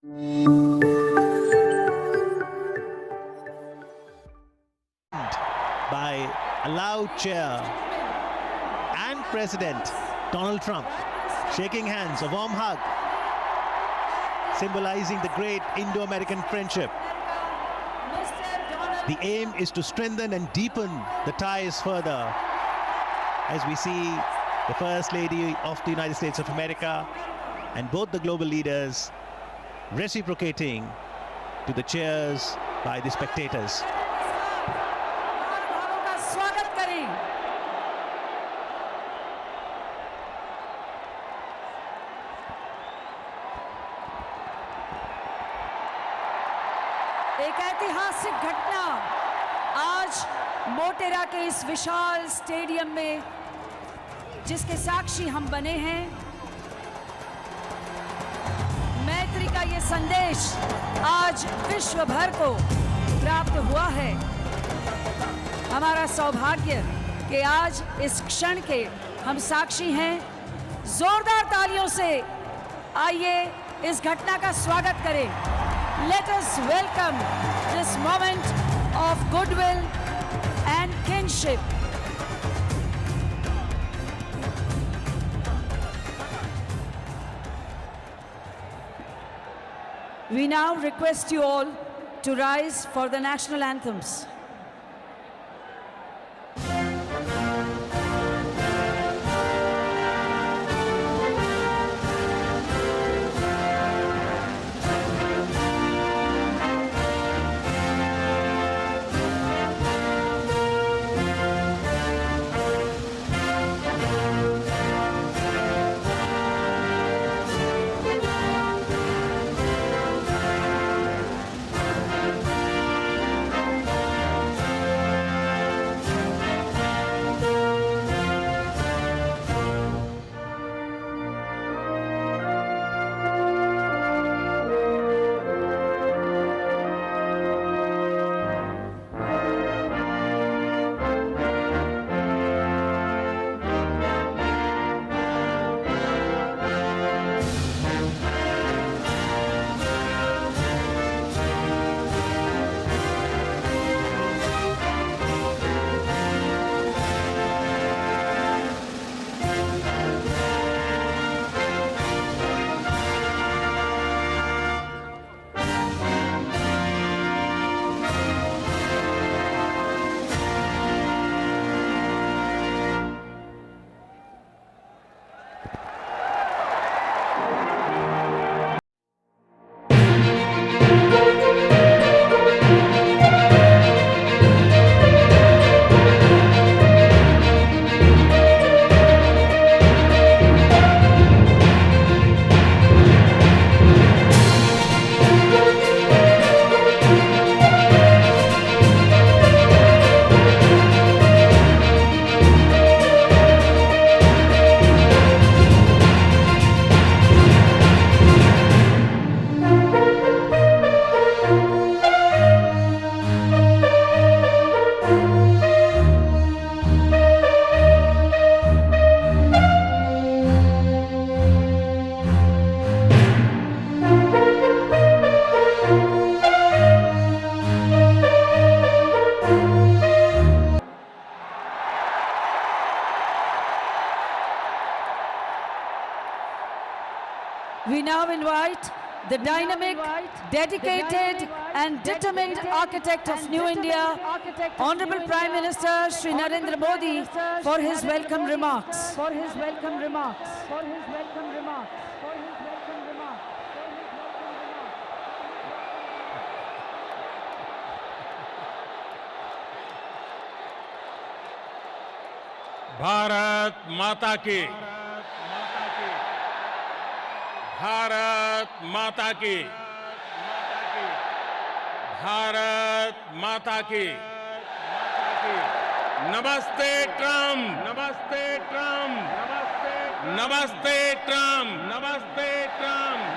By a loud cheer, and President Donald Trump shaking hands, a warm hug, symbolizing the great Indo-American friendship. The aim is to strengthen and deepen the ties further as we see the First Lady of the United States of America and both the global leaders reciprocating to the cheers by the spectators. एक ऐतिहासिक घटना आज मोटेरा के इस विशाल stadium में जिसके साक्षी हम बने हैं। मैत्री का ये संदेश आज विश्व भर को प्राप्त हुआ है। हमारा सौभाग्य कि आज इस क्षण के हम साक्षी हैं। जोरदार तालियों से आइए इस घटना का स्वागत करें। Let us welcome this moment of goodwill and kinship. We now request you all to rise for the national anthems. We now invite the dynamic, dedicated and determined architect of New India, Honorable Prime Minister Shri Narendra Modi, for his welcome remarks. Bharat माता की, भारत माता की, भारत माता की। नमस्ते Trump, नमस्ते Trump, नमस्ते Trump, नमस्ते ट्रम्प,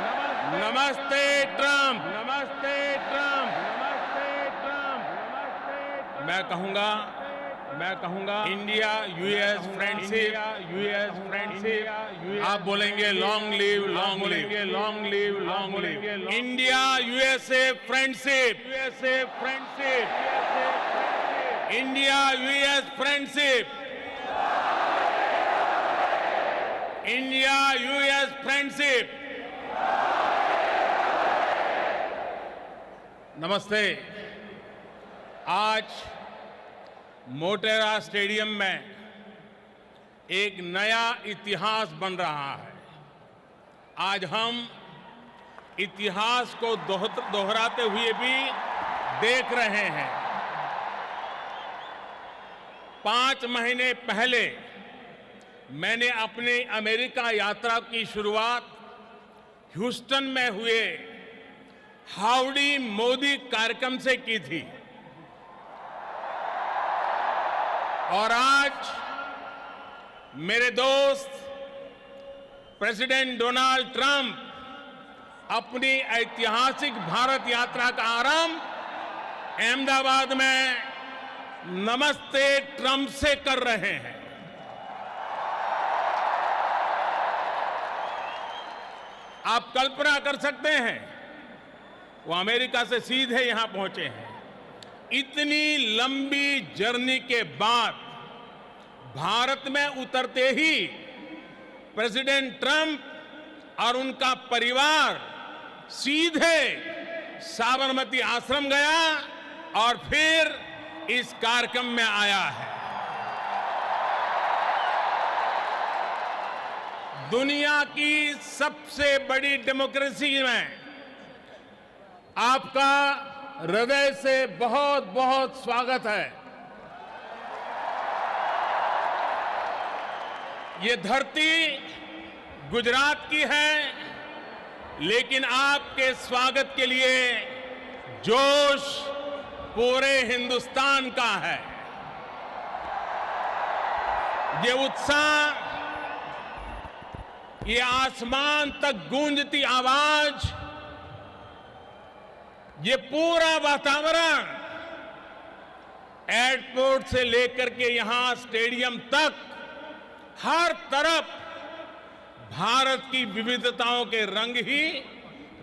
नमस्ते ट्रम्प, नमस्ते ट्रम्प, नमस्ते ट्रम्प। मैं कहूंगा इंडिया यूएस फ्रेंडशिप, आप बोलेंगे long live, long live, long live, long live. India USA friendship, USA friendship, India US friendship, India US friendship. नमस्ते। आज मोटेरा स्टेडियम में एक नया इतिहास बन रहा है। आज हम इतिहास को दोहराते हुए भी देख रहे हैं। 5 महीने पहले मैंने अपनी अमेरिका यात्रा की शुरुआत ह्यूस्टन में हुए हाउडी मोदी कार्यक्रम से की थी और आज मेरे दोस्त प्रेसिडेंट डोनाल्ड ट्रंप अपनी ऐतिहासिक भारत यात्रा का आरंभ अहमदाबाद में नमस्ते ट्रंप से कर रहे हैं। आप कल्पना कर सकते हैं, वो अमेरिका से सीधे यहां पहुंचे हैं। इतनी लंबी जर्नी के बाद भारत में उतरते ही प्रेसिडेंट ट्रंप और उनका परिवार सीधे साबरमती आश्रम गया और फिर इस कार्यक्रम में आया है। दुनिया की सबसे बड़ी डेमोक्रेसी में आपका हृदय से बहुत बहुत स्वागत है। ये धरती गुजरात की है, लेकिन आपके स्वागत के लिए जोश पूरे हिंदुस्तान का है। ये उत्साह, ये आसमान तक गूंजती आवाज, ये पूरा वातावरण एयरपोर्ट से लेकर के यहां स्टेडियम तक हर तरफ भारत की विविधताओं के रंग ही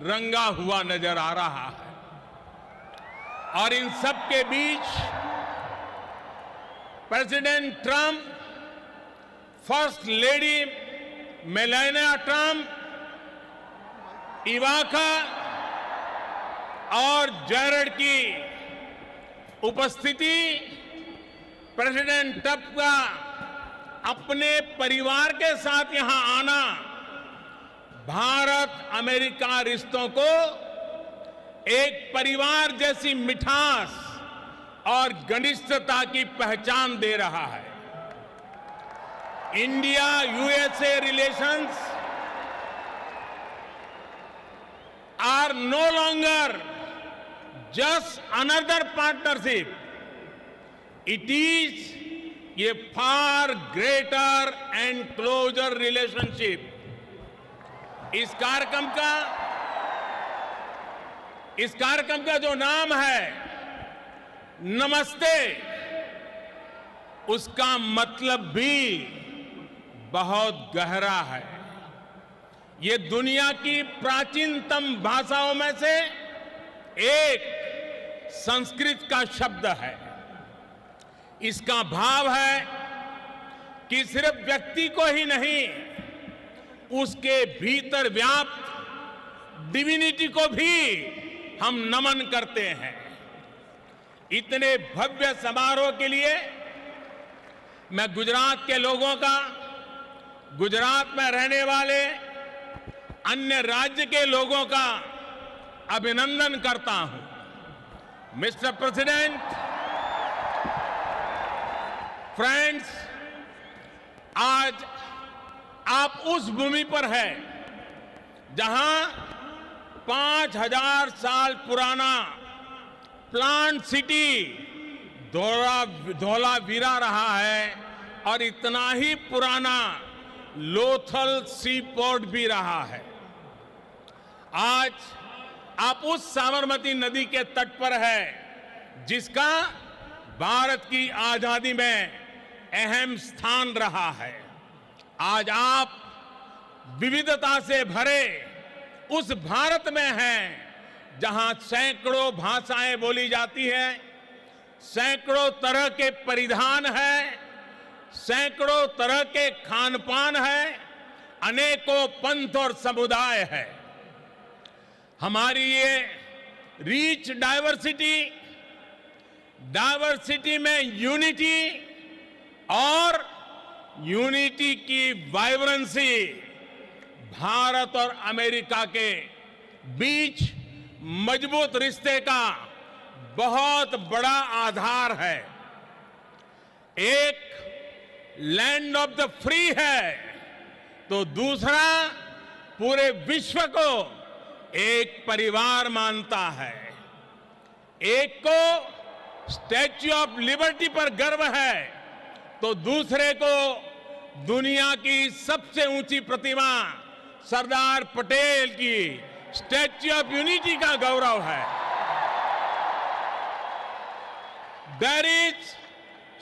रंगा हुआ नजर आ रहा है। और इन सब के बीच president Trump, first lady Melania Trump, Ivanka और जैरेड की उपस्थिति, प्रेसिडेंट ट्रंप का अपने परिवार के साथ यहां आना भारत अमेरिका रिश्तों को एक परिवार जैसी मिठास और घनिष्ठता की पहचान दे रहा है। India USA relations are no longer just another partnership. It is a far greater and closer relationship. इस कार्यक्रम का जो नाम है नमस्ते, उसका मतलब भी बहुत गहरा है। ये दुनिया की प्राचीनतम भाषाओं में से एक संस्कृत का शब्द है। इसका भाव है कि सिर्फ व्यक्ति को ही नहीं, उसके भीतर व्याप्त डिविनिटी को भी हम नमन करते हैं। इतने भव्य समारोह के लिए मैं गुजरात के लोगों का, गुजरात में रहने वाले अन्य राज्य के लोगों का अभिनंदन करता हूं। मिस्टर प्रेसिडेंट, फ्रेंड्स, आज आप उस भूमि पर हैं जहां 5000 साल पुराना प्लांट सिटी धौलावीरा रहा है और इतना ही पुराना लोथल सी पोर्ट भी रहा है। आज आप उस साबरमती नदी के तट पर है जिसका भारत की आजादी में अहम स्थान रहा है। आज आप विविधता से भरे उस भारत में हैं, जहां सैकड़ों भाषाएं बोली जाती हैं, सैकड़ों तरह के परिधान हैं, सैकड़ों तरह के खान पान है, अनेकों पंथ और समुदाय है। हमारी ये रिच डाइवर्सिटी में यूनिटी और यूनिटी की वाइब्रेंसी भारत और अमेरिका के बीच मजबूत रिश्ते का बहुत बड़ा आधार है। एक लैंड ऑफ द फ्री है तो दूसरा पूरे विश्व को एक परिवार मानता है। एक को स्टैच्यू ऑफ लिबर्टी पर गर्व है तो दूसरे को दुनिया की सबसे ऊंची प्रतिमा सरदार पटेल की स्टैच्यू ऑफ यूनिटी का गौरव है। There is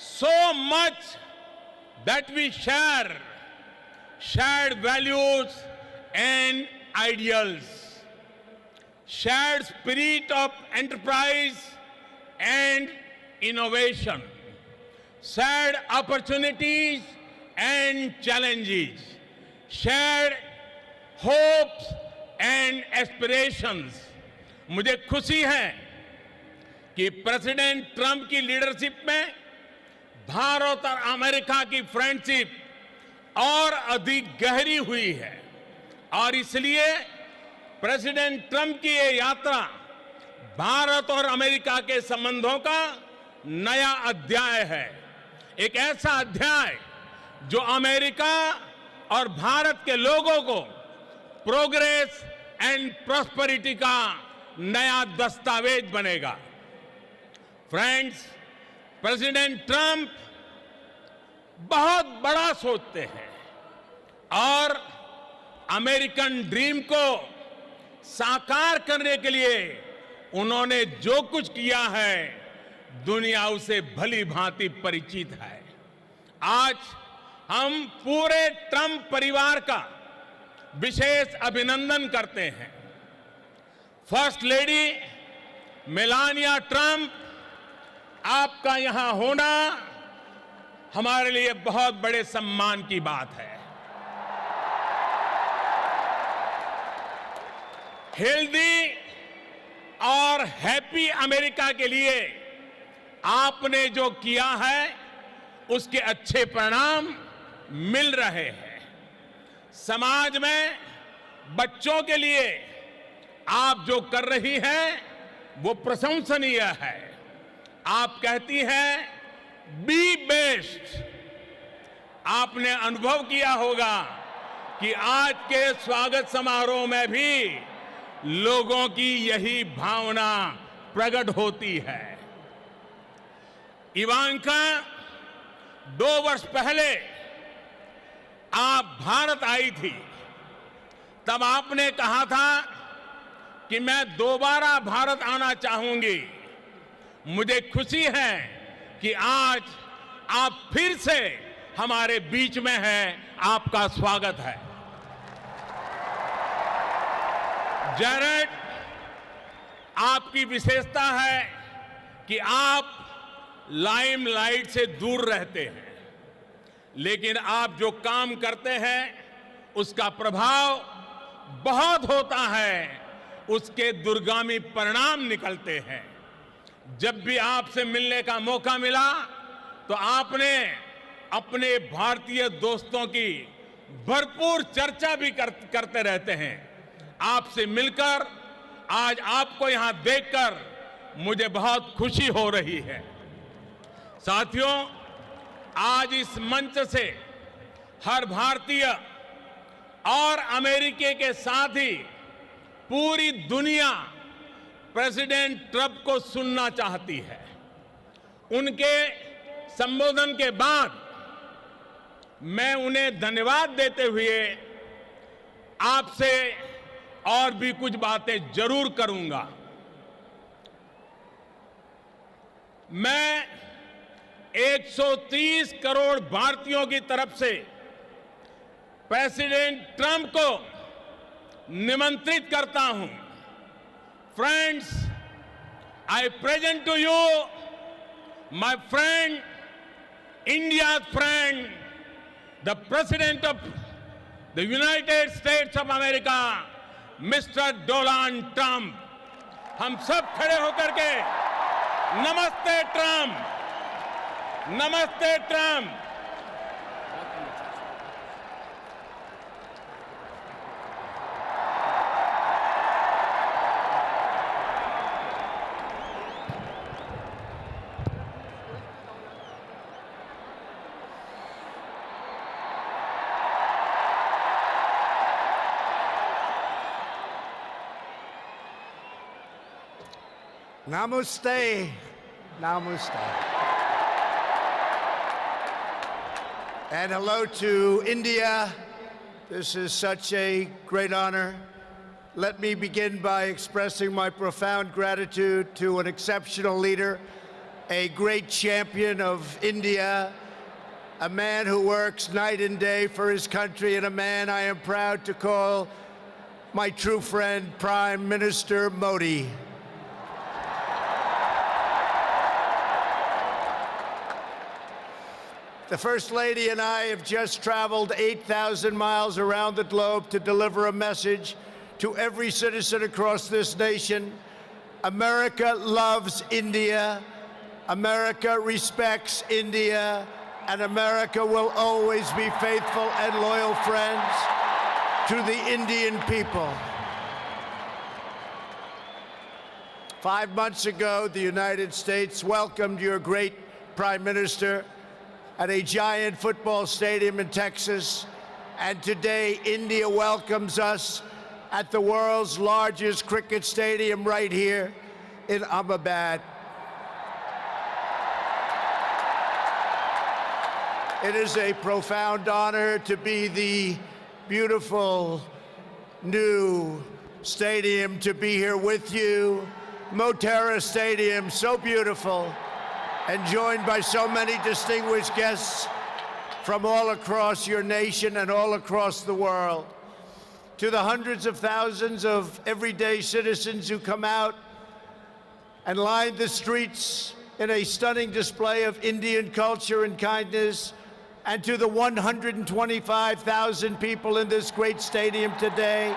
so much that we share, shared values and ideals, shared spirit of enterprise and innovation, shared opportunities and challenges, shared hopes and aspirations. मुझे खुशी है कि प्रेसिडेंट ट्रंप की लीडरशिप में भारत और अमेरिका की फ्रेंडशिप और अधिक गहरी हुई है और इसलिए प्रेसिडेंट ट्रंप की ये यात्रा भारत और अमेरिका के संबंधों का नया अध्याय है। एक ऐसा अध्याय जो अमेरिका और भारत के लोगों को प्रोग्रेस एंड प्रॉस्पेरिटी का नया दस्तावेज बनेगा। फ्रेंड्स, प्रेसिडेंट ट्रंप बहुत बड़ा सोचते हैं और अमेरिकन ड्रीम को साकार करने के लिए उन्होंने जो कुछ किया है दुनिया उसे भली भांति परिचित है। आज हम पूरे ट्रंप परिवार का विशेष अभिनंदन करते हैं। फर्स्ट लेडी मेलानिया ट्रंप, आपका यहां होना हमारे लिए बहुत बड़े सम्मान की बात है। हेल्दी और हैप्पी अमेरिका के लिए आपने जो किया है उसके अच्छे परिणाम मिल रहे हैं। समाज में बच्चों के लिए आप जो कर रही हैं वो प्रशंसनीय है। आप कहती हैं बी बेस्ट। आपने अनुभव किया होगा कि आज के स्वागत समारोह में भी लोगों की यही भावना प्रकट होती है। इवांका 2 वर्ष पहले आप भारत आई थी, तब आपने कहा था कि मैं दोबारा भारत आना चाहूंगी। मुझे खुशी है कि आज आप फिर से हमारे बीच में हैं। आपका स्वागत है। जैरेड, आपकी विशेषता है कि आप लाइमलाइट से दूर रहते हैं, लेकिन आप जो काम करते हैं उसका प्रभाव बहुत होता है, उसके दूरगामी परिणाम निकलते हैं। जब भी आपसे मिलने का मौका मिला तो आपने अपने भारतीय दोस्तों की भरपूर चर्चा भी करते रहते हैं। आपसे मिलकर, आज आपको यहां देखकर मुझे बहुत खुशी हो रही है। साथियों, आज इस मंच से हर भारतीय और अमेरिकी के साथ ही पूरी दुनिया प्रेसिडेंट ट्रंप को सुनना चाहती है। उनके संबोधन के बाद मैं उन्हें धन्यवाद देते हुए आपसे और भी कुछ बातें जरूर करूंगा। मैं 130 करोड़ भारतीयों की तरफ से प्रेसिडेंट ट्रंप को निमंत्रित करता हूं। Friends, I present to you my friend, India's friend, the President of the United States of America, Mr. Donald Trump। हम सब खड़े होकर के नमस्ते ट्रंप, नमस्ते Trump. Namaste. Namaste. And hello to India. This is such a great honor. Let me begin by expressing my profound gratitude to an exceptional leader, a great champion of India, a man who works night and day for his country, and a man I am proud to call my true friend, Prime Minister Modi. The First Lady and I have just traveled 8,000 miles around the globe to deliver a message to every citizen across this nation. America loves India, America respects India, and America will always be faithful and loyal friends to the Indian people. 5 months ago, the United States welcomed your great Prime Minister at a giant football stadium in Texas, and today India welcomes us at the world's largest cricket stadium right here in Ahmedabad. It is a profound honor to be the beautiful new stadium, to be here with you. Motera Stadium, so beautiful, and joined by so many distinguished guests from all across your nation and all across the world. To the hundreds of thousands of everyday citizens who come out and line the streets in a stunning display of Indian culture and kindness, and to the 125,000 people in this great stadium today,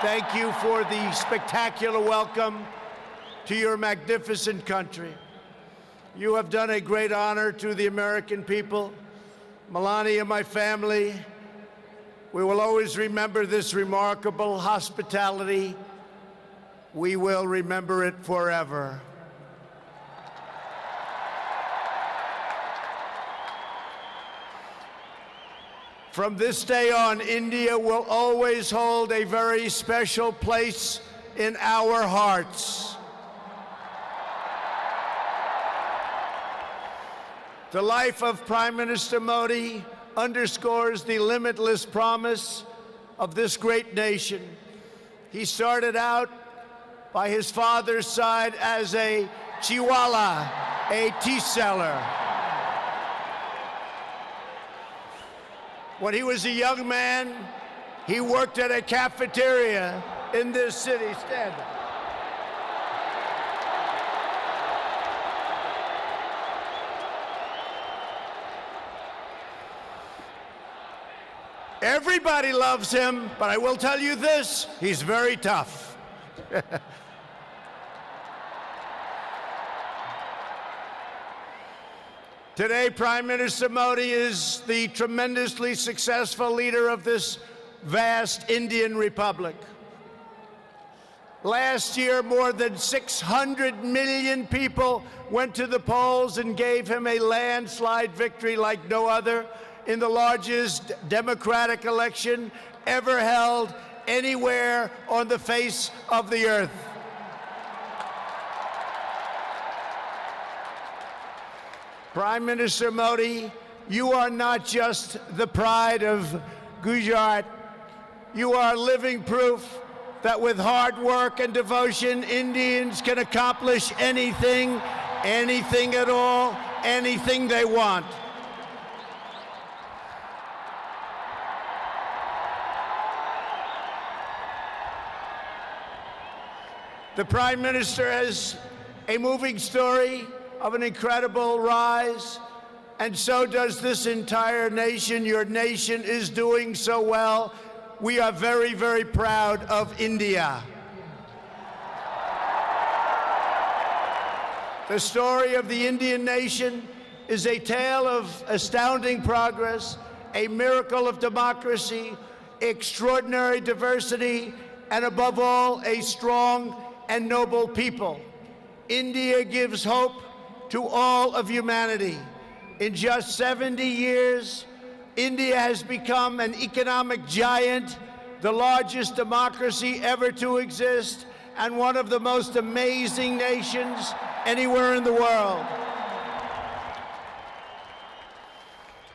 thank you for the spectacular welcome to your magnificent country. You have done a great honor to the American people. Melania, my family, we will always remember this remarkable hospitality. We will remember it forever. From this day on, India will always hold a very special place in our hearts. The life of Prime Minister Modi underscores the limitless promise of this great nation. He started out by his father's side as a chiwala, a tea seller. When he was a young man, he worked at a cafeteria in this city. Stand up. Everybody loves him, but I will tell you this, he's very tough. Today, Prime Minister Modi is the tremendously successful leader of this vast Indian Republic. Last year, more than 600 million people went to the polls and gave him a landslide victory like no other in the largest democratic election ever held anywhere on the face of the earth. Prime Minister Modi, you are not just the pride of Gujarat. You are living proof that with hard work and devotion, Indians can accomplish anything, anything at all, anything they want. The Prime Minister has a moving story of an incredible rise, and so does this entire nation. Your nation is doing so well. We are very, very proud of India. The story of the Indian nation is a tale of astounding progress, a miracle of democracy, extraordinary diversity, and above all, a strong and noble people. India gives hope to all of humanity. In just 70 years, India has become an economic giant, the largest democracy ever to exist, and one of the most amazing nations anywhere in the world.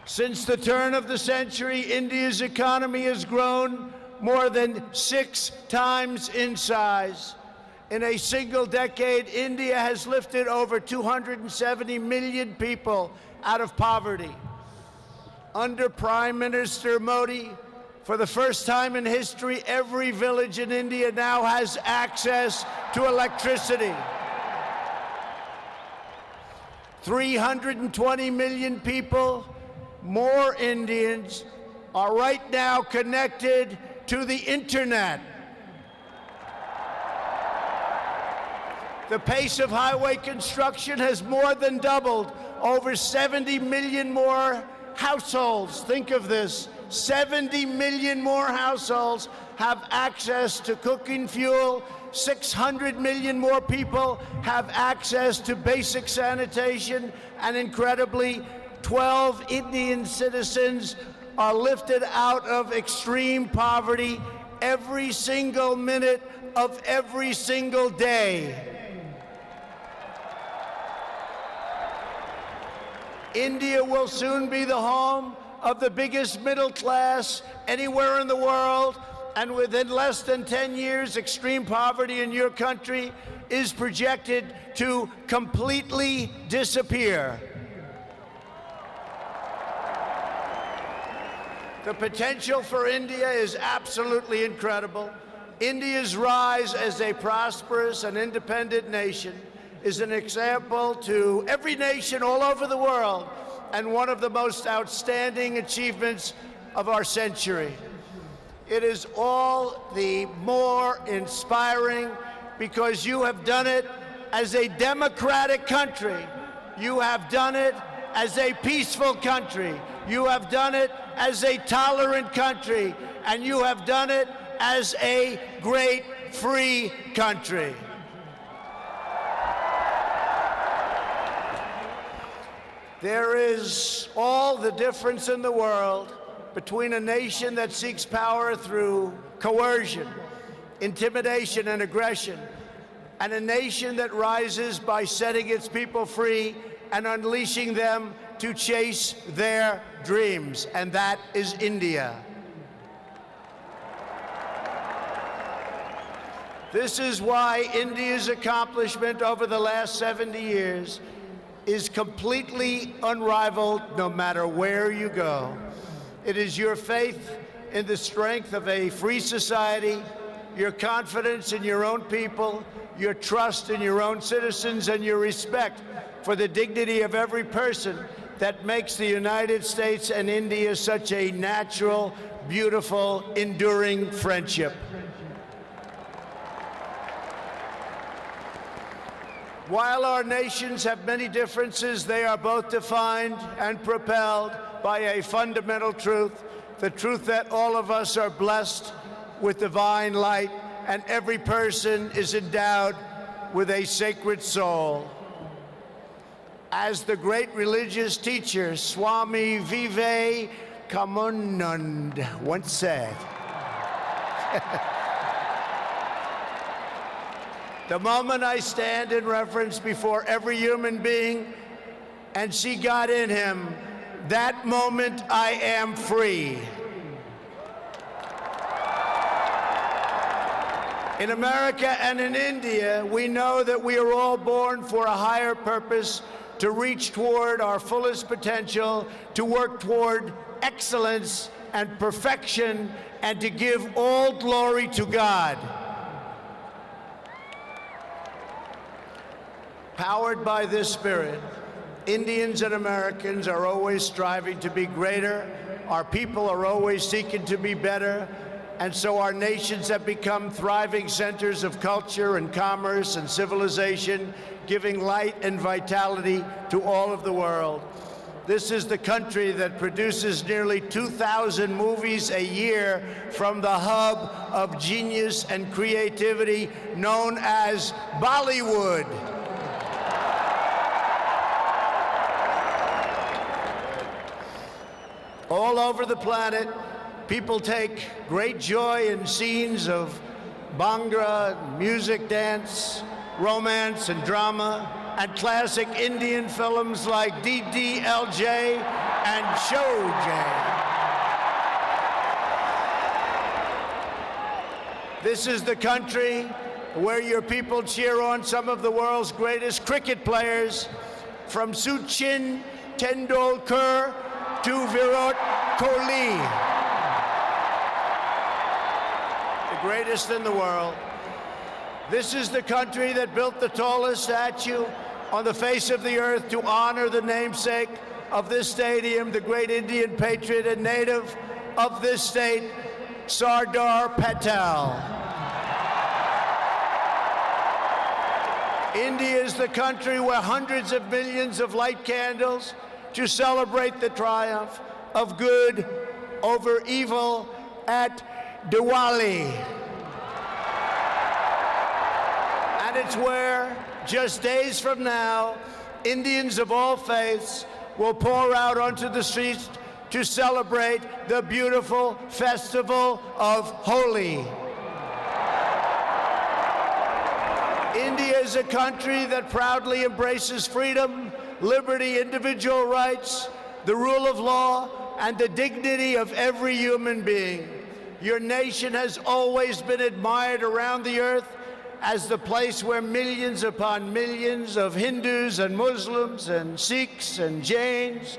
Since the turn of the century, India's economy has grown more than 6 times in size. In a single decade, India has lifted over 270 million people out of poverty. Under Prime Minister Modi, for the first time in history, every village in India now has access to electricity. 320 million people, more Indians, are right now connected to the internet. The pace of highway construction has more than doubled. Over 70 million more households, think of this, 70 million more households have access to cooking fuel. 600 million more people have access to basic sanitation, and incredibly, 12 Indian citizens are lifted out of extreme poverty every single minute of every single day. India will soon be the home of the biggest middle class anywhere in the world, and within less than 10 years, extreme poverty in your country is projected to completely disappear. The potential for India is absolutely incredible. India's rise as a prosperous and independent nation is an example to every nation all over the world, and one of the most outstanding achievements of our century. It is all the more inspiring because you have done it as a democratic country. You have done it as a peaceful country. You have done it as a tolerant country. And you have done it as a great free country. There is all the difference in the world between a nation that seeks power through coercion, intimidation, and aggression, and a nation that rises by setting its people free and unleashing them to chase their dreams, and that is India. This is why India's accomplishment over the last 70 years is completely unrivaled no matter where you go. It is your faith in the strength of a free society, your confidence in your own people, your trust in your own citizens, and your respect for the dignity of every person that makes the United States and India such a natural, beautiful, enduring friendship. While our nations have many differences, they are both defined and propelled by a fundamental truth, the truth that all of us are blessed with divine light and every person is endowed with a sacred soul. As the great religious teacher Swami Vivekananda once said, the moment I stand in reverence before every human being and see God in him, that moment I am free. In America and in India, we know that we are all born for a higher purpose, to reach toward our fullest potential, to work toward excellence and perfection, and to give all glory to God. Powered by this spirit, Indians and Americans are always striving to be greater. Our people are always seeking to be better. And so our nations have become thriving centers of culture and commerce and civilization, giving light and vitality to all of the world. This is the country that produces nearly 2,000 movies a year from the hub of genius and creativity known as Bollywood. All over the planet, people take great joy in scenes of Bhangra, music, dance, romance, and drama, and classic Indian films like DDLJ and Showjay. This is the country where your people cheer on some of the world's greatest cricket players, from Sachin Tendulkar to Virat Kohli, the greatest in the world. This is the country that built the tallest statue on the face of the earth to honor the namesake of this stadium, the great Indian patriot and native of this state, Sardar Patel. India is the country where hundreds of millions of light candles to celebrate the triumph of good over evil at Diwali. And it's where, just days from now, Indians of all faiths will pour out onto the streets to celebrate the beautiful festival of Holi. India is a country that proudly embraces freedom, liberty, individual rights, the rule of law, and the dignity of every human being. Your nation has always been admired around the earth as the place where millions upon millions of Hindus and Muslims and Sikhs and Jains,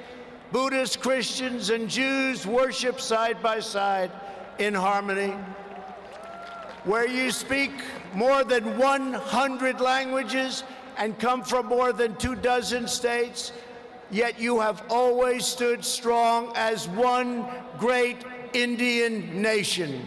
Buddhists, Christians, and Jews worship side by side in harmony. Where you speak more than 100 languages and come from more than 24 states, yet you have always stood strong as one great Indian nation.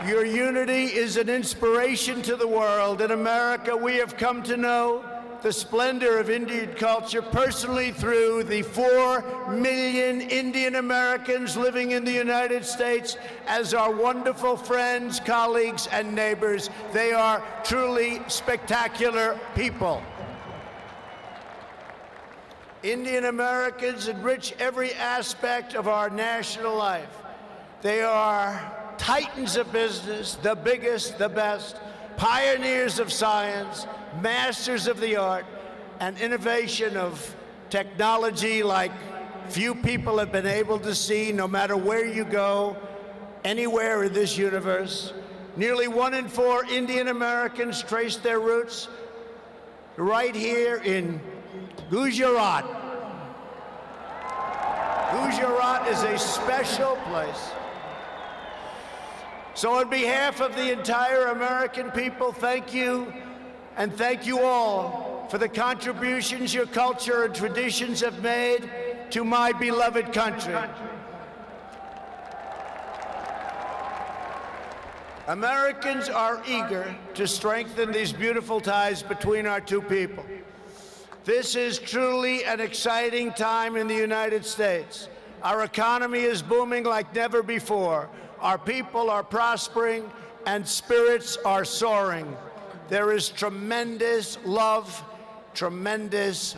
Your unity is an inspiration to the world. In America, we have come to know the splendor of Indian culture personally through the 4 million Indian Americans living in the United States as our wonderful friends, colleagues, and neighbors. They are truly spectacular people. Indian Americans enrich every aspect of our national life. They are titans of business, the biggest, the best, pioneers of science, masters of the art, and innovation of technology like few people have been able to see, no matter where you go, anywhere in this universe. Nearly 1 in 4 Indian Americans trace their roots right here in Gujarat. Gujarat is a special place. So on behalf of the entire American people, thank you, and thank you all for the contributions your culture and traditions have made to my beloved country. Americans are eager to strengthen these beautiful ties between our two people. This is truly an exciting time in the United States. Our economy is booming like never before. Our people are prospering and spirits are soaring. There is tremendous love, tremendous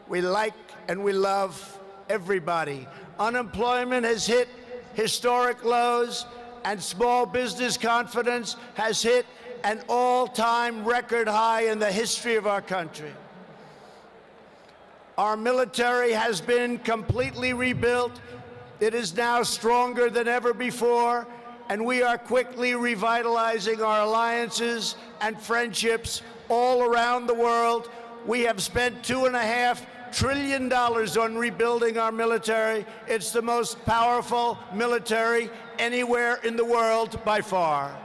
we like and we love everybody. Unemployment has hit historic lows, and small business confidence has hit an all-time record high in the history of our country. Our military has been completely rebuilt. It is now stronger than ever before, and we are quickly revitalizing our alliances and friendships all around the world. We have spent $2.5 trillion on rebuilding our military. It's the most powerful military anywhere in the world by far.